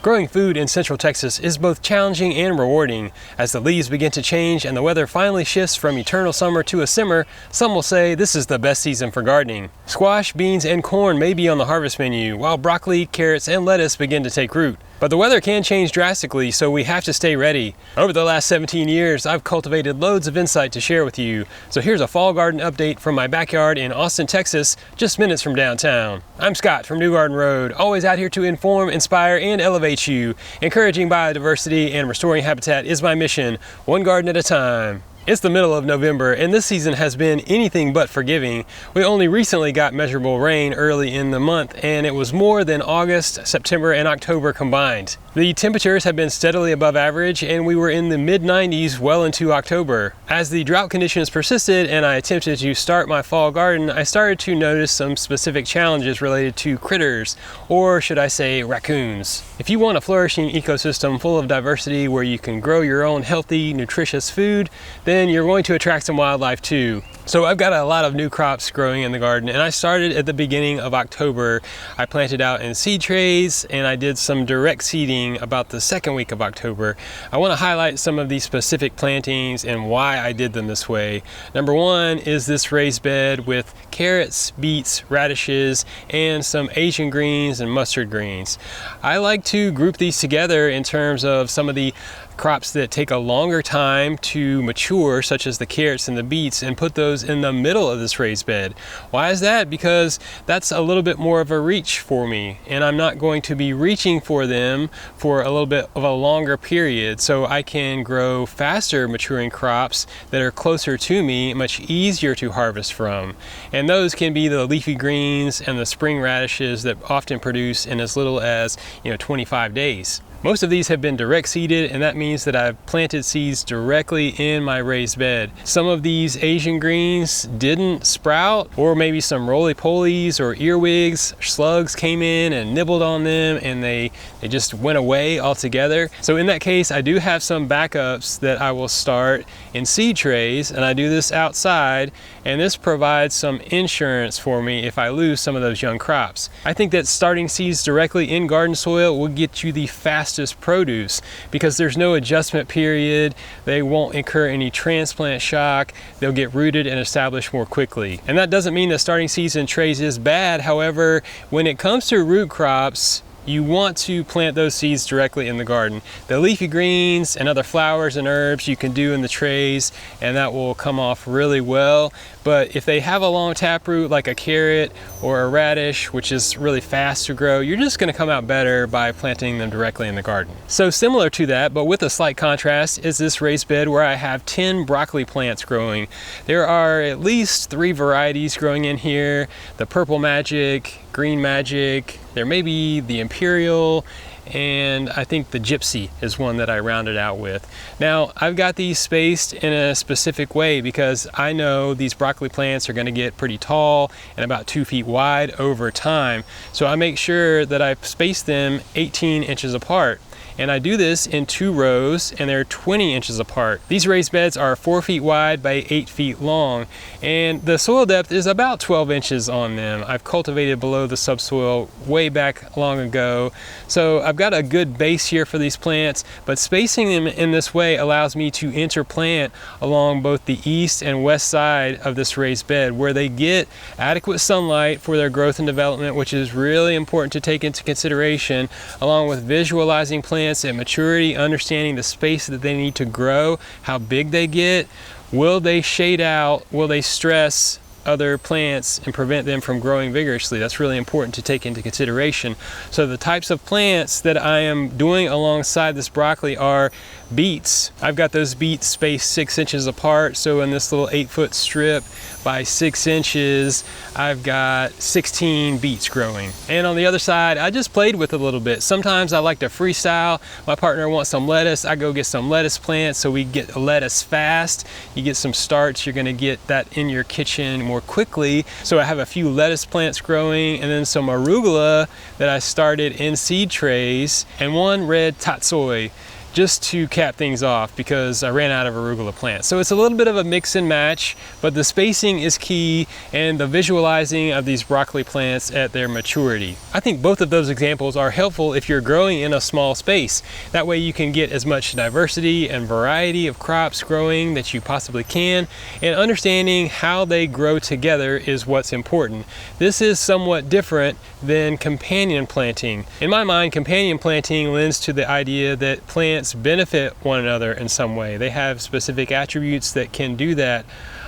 Growing food in Central Texas is both challenging and rewarding. As the leaves begin to change and the weather finally shifts from eternal summer to a simmer, some will say this is the best season for gardening. Squash, beans, and corn may be on the harvest menu, while broccoli, carrots, and lettuce begin to take root. But the weather can change drastically, so we have to stay ready. Over the last 17 years, I've cultivated loads of insight to share with you. So here's a fall garden update from my backyard in Austin, Texas, just minutes from downtown. I'm Scott from New Garden Road, always out here to inform, inspire, and elevate you. Encouraging biodiversity and restoring habitat is my mission, one garden at a time. It's the middle of November, and this season has been anything but forgiving. We only recently got measurable rain early in the month, and it was more than August, September, and October combined. The temperatures have been steadily above average, and we were in the mid-90s well into October. As the drought conditions persisted and I attempted to start my fall garden, I started to notice some specific challenges related to critters, or should I say raccoons. If you want a flourishing ecosystem full of diversity where you can grow your own healthy, nutritious food, then you're going to attract some wildlife too. So I've got a lot of new crops growing in the garden, and I started at the beginning of October. I planted out in seed trays and I did some direct seeding about the second week of October. I want to highlight some of these specific plantings and why I did them this way. Number one is this raised bed with carrots, beets, radishes, and some Asian greens and mustard greens. I like to group these together in terms of some of the crops that take a longer time to mature, such as the carrots and the beets, and put those in the middle of this raised bed. Why is that? Because that's a little bit more of a reach for me, and I'm not going to be reaching for them for a little bit of a longer period, so I can grow faster maturing crops that are closer to me, much easier to harvest from. And those can be the leafy greens and the spring radishes that often produce in as little as 25 days. Most of these have been direct seeded, and that means that I've planted seeds directly in my raised bed. Some of these Asian greens didn't sprout, or maybe some roly-polies or earwigs, slugs came in and nibbled on them and they just went away altogether. So in that case, I do have some backups that I will start in seed trays, and I do this outside, and this provides some insurance for me if I lose some of those young crops. I think that starting seeds directly in garden soil will get you the fastest produce because there's no adjustment period. They won't incur any transplant shock. They'll get rooted and established more quickly. And that doesn't mean that starting seeds in trays is bad. However, when it comes to root crops, you want to plant those seeds directly in the garden. The leafy greens and other flowers and herbs you can do in the trays, and that will come off really well. But if they have a long taproot like a carrot or a radish, which is really fast to grow, you're just gonna come out better by planting them directly in the garden. So similar to that, but with a slight contrast, is this raised bed where I have 10 broccoli plants growing. There are at least 3 varieties growing in here: the Purple Magic, Green Magic, there may be the Imperial, and I think the Gypsy is one that I rounded out with. Now, I've got these spaced in a specific way because I know these broccoli plants are going to get pretty tall and about 2 feet wide over time. So I make sure that I space them 18 inches apart. And I do this in 2 rows, and they're 20 inches apart. These raised beds are 4 feet wide by 8 feet long, and the soil depth is about 12 inches on them. I've cultivated below the subsoil way back long ago, so I've got a good base here for these plants, but spacing them in this way allows me to interplant along both the east and west side of this raised bed, where they get adequate sunlight for their growth and development, which is really important to take into consideration, along with visualizing plants at maturity, understanding the space that they need to grow, how big they get. Will they shade out? Will they stress other plants and prevent them from growing vigorously? That's really important to take into consideration. So the types of plants that I am doing alongside this broccoli are beets. I've got those beets spaced 6 inches apart. So in this little 8-foot strip by 6 inches, I've got 16 beets growing. And on the other side, I just played with it a little bit. Sometimes I like to freestyle. My partner wants some lettuce. I go get some lettuce plants so we get lettuce fast. You get some starts, you're gonna get that in your kitchen more quickly. So I have a few lettuce plants growing, and then some arugula that I started in seed trays, and one red tatsoi. just to cap things off because I ran out of arugula plants. So it's a little bit of a mix and match, but the spacing is key and the visualizing of these broccoli plants at their maturity. I think both of those examples are helpful if you're growing in a small space. That way you can get as much diversity and variety of crops growing that you possibly can, and understanding how they grow together is what's important. This is somewhat different than companion planting. In my mind, companion planting lends to the idea that plants benefit one another in some way. They have specific attributes that can do that.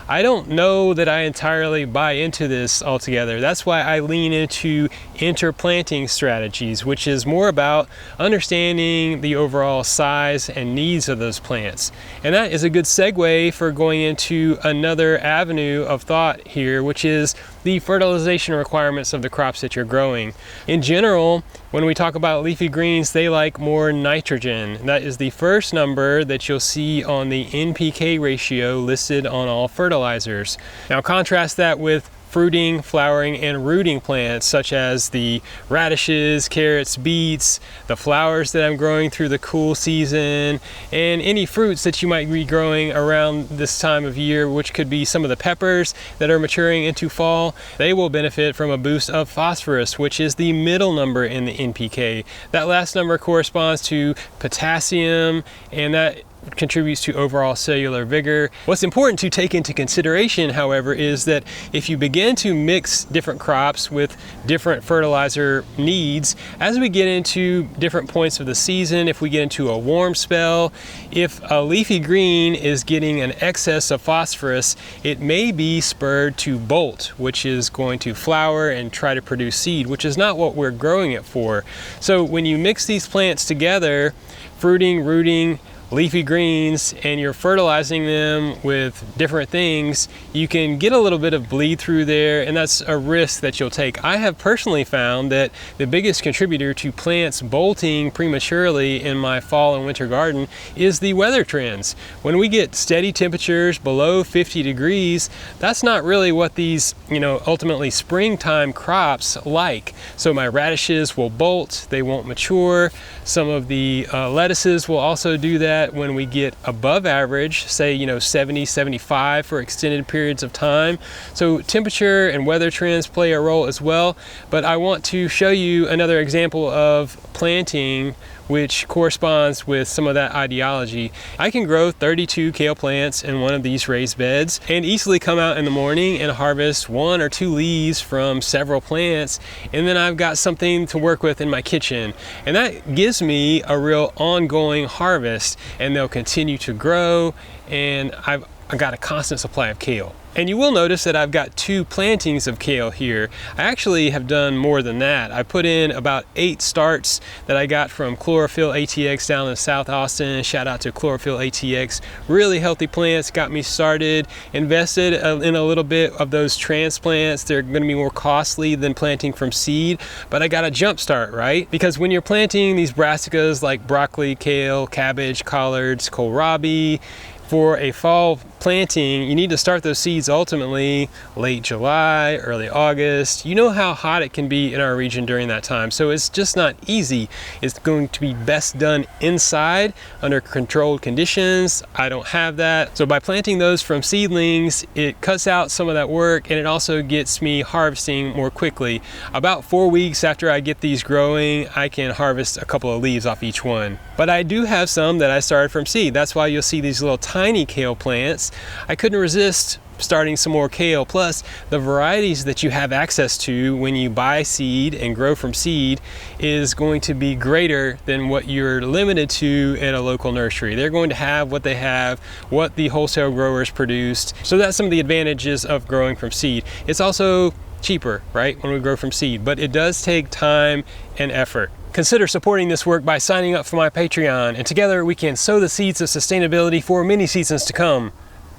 I don't know that I entirely buy into this altogether. That's why I lean into interplanting strategies, which is more about understanding the overall size and needs of those plants. And that is a good segue for going into another avenue of thought here, which is the fertilization requirements of the crops that you're growing. In general, when we talk about leafy greens, they like more nitrogen. That is the first number that you'll see on the NPK ratio listed on all fertilizers. Now contrast that with fruiting, flowering, and rooting plants such as the radishes, carrots, beets, the flowers that I'm growing through the cool season, and any fruits that you might be growing around this time of year, which could be some of the peppers that are maturing into fall. They will benefit from a boost of phosphorus, which is the middle number in the NPK. That last number corresponds to potassium, and that contributes to overall cellular vigor. What's important to take into consideration, however, is that if you begin to mix different crops with different fertilizer needs, as we get into different points of the season, if we get into a warm spell, if a leafy green is getting an excess of phosphorus, it may be spurred to bolt, which is going to flower and try to produce seed, which is not what we're growing it for. So when you mix these plants together, fruiting, rooting, leafy greens, and you're fertilizing them with different things, you can get a little bit of bleed through there, and that's a risk that you'll take. I have personally found that the biggest contributor to plants bolting prematurely in my fall and winter garden is the weather trends. When we get steady temperatures below 50 degrees, that's not really what these, ultimately springtime crops like. So my radishes will bolt, they won't mature. Some of the lettuces will also do that when we get above average, say 70, 75 for extended periods of time. So temperature and weather trends play a role as well, but I want to show you another example of planting which corresponds with some of that ideology. I can grow 32 kale plants in one of these raised beds and easily come out in the morning and harvest 1 or 2 leaves from several plants, and then I've got something to work with in my kitchen. And that gives me a real ongoing harvest, and they'll continue to grow, and I've got a constant supply of kale. And you will notice that I've got 2 plantings of kale here. I actually have done more than that. I put in about 8 starts that I got from Chlorophyll ATX down in South Austin. Shout out to Chlorophyll ATX. Really healthy plants, got me started. Invested in a little bit of those transplants. They're gonna be more costly than planting from seed, but I got a jump start, right? Because when you're planting these brassicas like broccoli, kale, cabbage, collards, kohlrabi, for a fall planting, you need to start those seeds ultimately late July, early August. You know how hot it can be in our region during that time, so it's just not easy. It's going to be best done inside under controlled conditions. I don't have that. So by planting those from seedlings, it cuts out some of that work, and it also gets me harvesting more quickly. About 4 weeks after I get these growing, I can harvest a couple of leaves off each one. But I do have some that I started from seed. That's why you'll see these little tiny kale plants. I couldn't resist starting some more kale. Plus, the varieties that you have access to when you buy seed and grow from seed is going to be greater than what you're limited to at a local nursery. They're going to have what they have, what the wholesale growers produced. So that's some of the advantages of growing from seed. It's also cheaper, right, when we grow from seed, but it does take time and effort. Consider supporting this work by signing up for my Patreon, and together we can sow the seeds of sustainability for many seasons to come.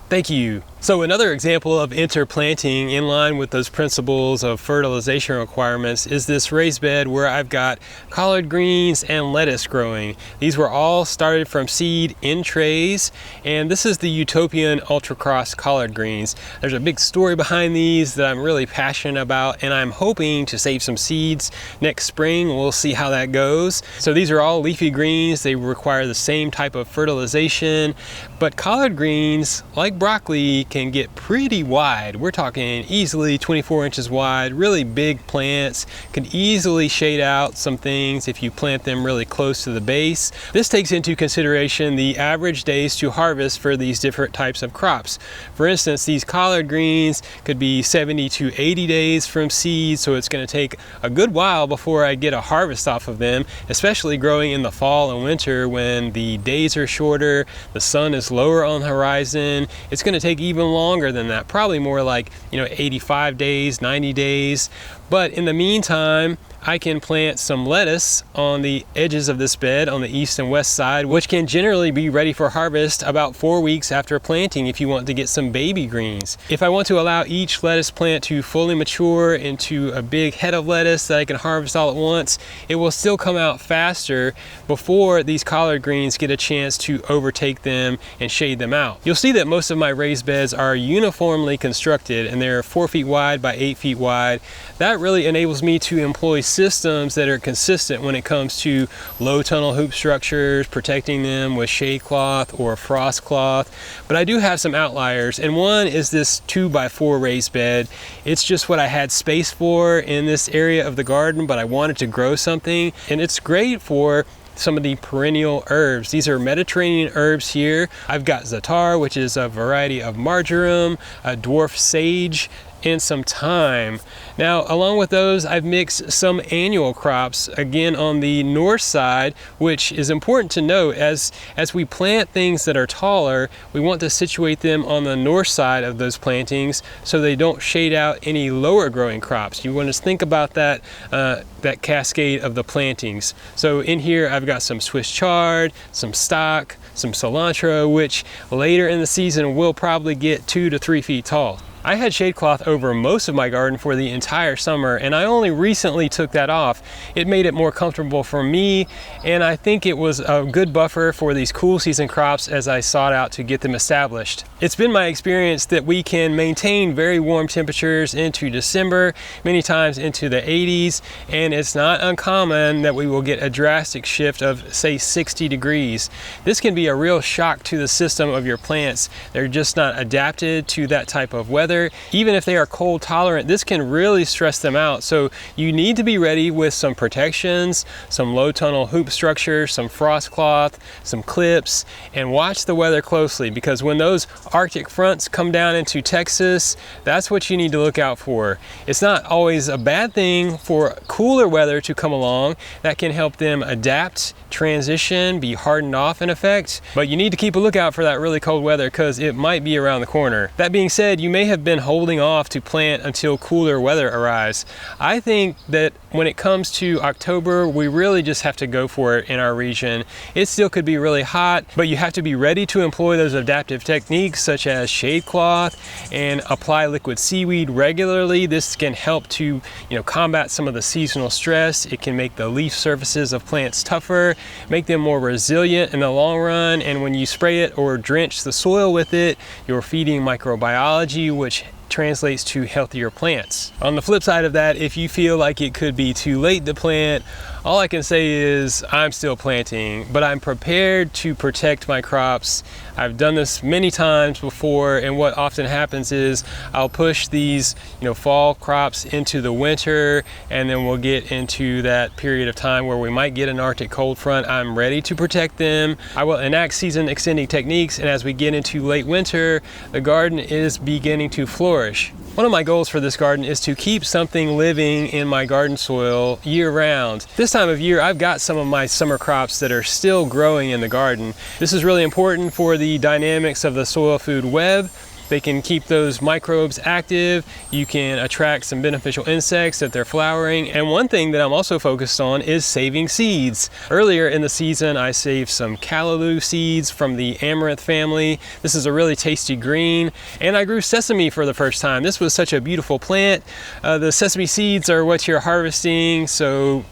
Thank you. So another example of interplanting in line with those principles of fertilization requirements is this raised bed where I've got collard greens and lettuce growing. These were all started from seed in trays, and this is the Utopian Ultra Cross collard greens. There's a big story behind these that I'm really passionate about, and I'm hoping to save some seeds next spring. We'll see how that goes. So these are all leafy greens. They require the same type of fertilization, but collard greens, like broccoli, can get pretty wide. We're talking easily 24 inches wide, really big plants, can easily shade out some things if you plant them really close to the base. This takes into consideration the average days to harvest for these different types of crops. For instance, these collard greens could be 70 to 80 days from seed, so it's going to take a good while before I get a harvest off of them, especially growing in the fall and winter when the days are shorter, the sun is lower on the horizon. It's going to take even longer than that, probably more like 85 days, 90 days. But in the meantime, I can plant some lettuce on the edges of this bed on the east and west side, which can generally be ready for harvest about 4 weeks after planting if you want to get some baby greens. If I want to allow each lettuce plant to fully mature into a big head of lettuce that I can harvest all at once, it will still come out faster before these collard greens get a chance to overtake them and shade them out. You'll see that most of my raised beds are uniformly constructed, and they're 4 feet wide by 8 feet wide. That really enables me to employ systems that are consistent when it comes to low tunnel hoop structures, protecting them with shade cloth or frost cloth. But I do have some outliers, and one is this 2x4 raised bed. It's just what I had space for in this area of the garden, but I wanted to grow something, and it's great for some of the perennial herbs. These are Mediterranean herbs here. I've got za'atar, which is a variety of marjoram, a dwarf sage, and some thyme. Now, along with those, I've mixed some annual crops again on the north side, which is important to note. As we plant things that are taller, we want to situate them on the north side of those plantings so they don't shade out any lower growing crops. You want to think about that that cascade of the plantings. So in here I've got some Swiss chard, some stock, some cilantro, which later in the season will probably get 2 to 3 feet tall. I had shade cloth over most of my garden for the entire summer, and I only recently took that off. It made it more comfortable for me, and I think it was a good buffer for these cool season crops as I sought out to get them established. It's been my experience that we can maintain very warm temperatures into December, many times into the 80s, and it's not uncommon that we will get a drastic shift of, say, 60 degrees. This can be a real shock to the system of your plants. They're just not adapted to that type of weather. Even if they are cold tolerant, this can really stress them out. So you need to be ready with some protections, some low tunnel hoop structure, some frost cloth, some clips, and watch the weather closely, because when those Arctic fronts come down into Texas, that's what you need to look out for. It's not always a bad thing for cooler weather to come along. That can help them adapt, transition, be hardened off in effect, but you need to keep a lookout for that really cold weather because it might be around the corner. That being said, you may have been holding off to plant until cooler weather arrives. I think that when it comes to October, we really just have to go for it in our region. It still could be really hot, but you have to be ready to employ those adaptive techniques such as shade cloth and apply liquid seaweed regularly. This can help to combat some of the seasonal stress. It can make the leaf surfaces of plants tougher, make them more resilient in the long run, and when you spray it or drench the soil with it, you're feeding microbiology, which translates to healthier plants. On the flip side of that, if you feel like it could be too late to plant, all I can say is I'm still planting, but I'm prepared to protect my crops. I've done this many times before, and what often happens is I'll push these fall crops into the winter, and then we'll get into that period of time where we might get an Arctic cold front. I'm ready to protect them. I will enact season extending techniques, and as we get into late winter, the garden is beginning to flourish. One of my goals for this garden is to keep something living in my garden soil year round. This time of year, I've got some of my summer crops that are still growing in the garden. This is really important for the dynamics of the soil food web. They can keep those microbes active. You can attract some beneficial insects that they're flowering. And one thing that I'm also focused on is saving seeds. Earlier in the season, I saved some callaloo seeds from the amaranth family. This is a really tasty green. And I grew sesame for the first time. This was such a beautiful plant. The sesame seeds are what you're harvesting, so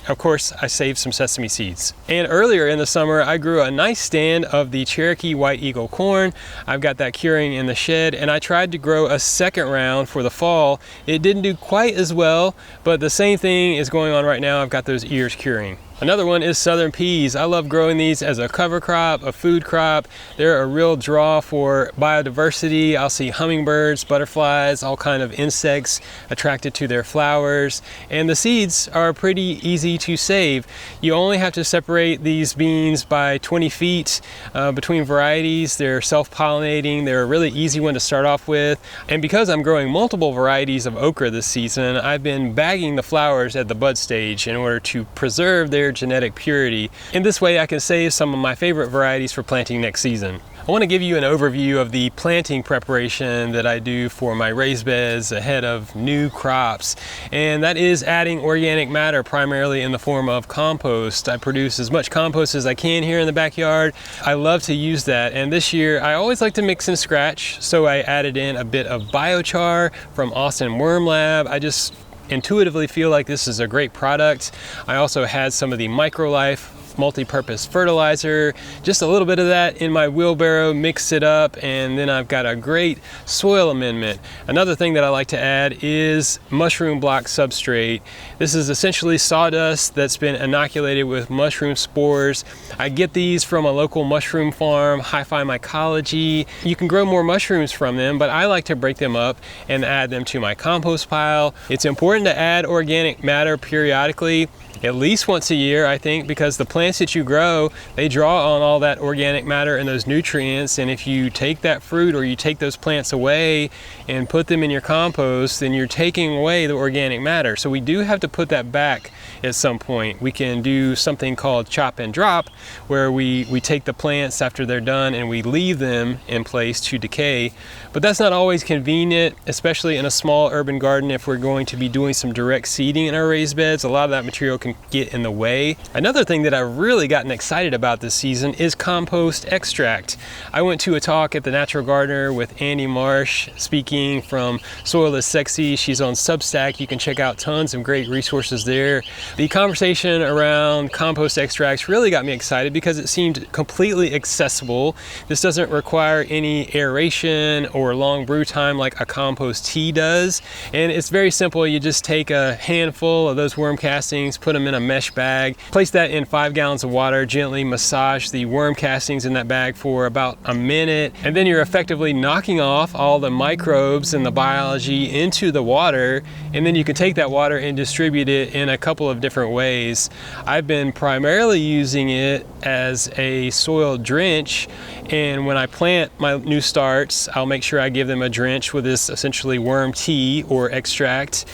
of course, I saved some sesame seeds. And earlier in the summer, I grew a nice stand of the Cherokee White Eagle corn. I've got that curing in the shed, and I tried to grow a second round for the fall. It didn't do quite as well, but the same thing is going on right now. I've got those ears curing. Another one is southern peas. I love growing these as a cover crop, a food crop. They're a real draw for biodiversity. I'll see hummingbirds, butterflies, all kind of insects attracted to their flowers. And the seeds are pretty easy to save. You only have to separate these beans by 20 feet between varieties. They're self-pollinating. They're a really easy one to start off with. And because I'm growing multiple varieties of okra this season, I've been bagging the flowers at the bud stage in order to preserve their genetic purity. In this way, I can save some of my favorite varieties for planting next season. I want to give you an overview of the planting preparation that I do for my raised beds ahead of new crops, and that is adding organic matter primarily in the form of compost. I produce as much compost as I can here in the backyard. I love to use that, and this year I always like to mix and scratch, so I added in a bit of biochar from Austin Worm Lab. I just intuitively feel like this is a great product. I also had some of the MicroLife multi-purpose fertilizer, just a little bit of that in my wheelbarrow, mix it up, and then I've got a great soil amendment. Another thing that I like to add is mushroom block substrate. This is essentially sawdust that's been inoculated with mushroom spores. I get these from a local mushroom farm, Hi-Fi Mycology. You can grow more mushrooms from them, but I like to break them up and add them to my compost pile. It's important to add organic matter periodically, at least once a year, I think, because the plants that you grow, they draw on all that organic matter and those nutrients, and if you take that fruit or you take those plants away and put them in your compost, then you're taking away the organic matter. So we do have to put that back at some point. We can do something called chop and drop, where we take the plants after they're done and we leave them in place to decay, but that's not always convenient, especially in a small urban garden. If we're going to be doing some direct seeding in our raised beds, a lot of that material can get in the way. Another thing that I've really gotten excited about this season is compost extract. I went to a talk at the Natural Gardener with Andy Marsh speaking from Soil is Sexy. She's on Substack. You can check out tons of great resources there. The conversation around compost extracts really got me excited because it seemed completely accessible. This doesn't require any aeration or long brew time like a compost tea does, and it's very simple. You just take a handful of those worm castings, put them in a mesh bag, place that in 5 gallons of water, gently massage the worm castings in that bag for about a minute, and then you're effectively knocking off all the microbes and the biology into the water, and then you can take that water and distribute it in a couple of different ways. I've been primarily using it as a soil drench, and when I plant my new starts, I'll make sure I give them a drench with this essentially worm tea or extract.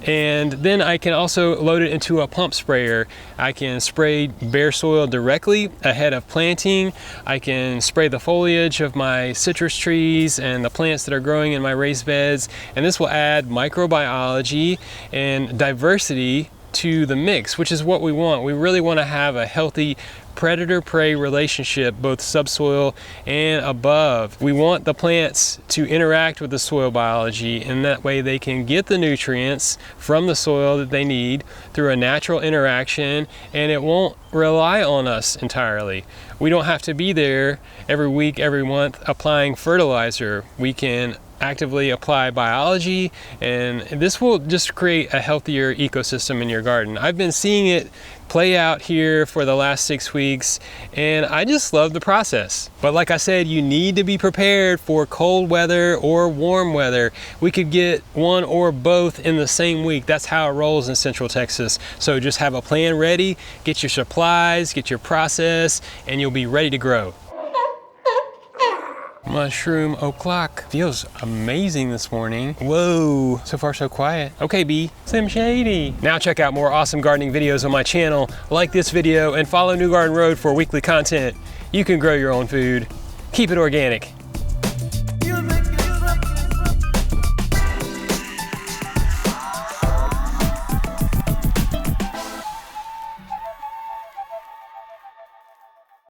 And then I can also load it into a pump sprayer. I can spray bare soil directly ahead of planting. I can spray the foliage of my citrus trees and the plants that are growing in my raised beds, and this will add microbiology and diversity to the mix, which is what we want. We really want to have a healthy predator-prey relationship, both subsoil and above. We want the plants to interact with the soil biology, and that way they can get the nutrients from the soil that they need through a natural interaction, and it won't rely on us entirely. We don't have to be there every week, every month applying fertilizer. We can actively apply biology, and this will just create a healthier ecosystem in your garden. I've been seeing it play out here for the last 6 weeks, and I just love the process. But like I said, you need to be prepared for cold weather or warm weather. We could get one or both in the same week. That's how it rolls in Central Texas. So just have a plan ready, get your supplies, get your process, and you'll be ready to grow. Mushroom o'clock. Feels amazing this morning. Whoa, so far so quiet. Okay, B, Slim Shady. Now check out more awesome gardening videos on my channel. Like this video and follow New Garden Road for weekly content. You can grow your own food. Keep it organic.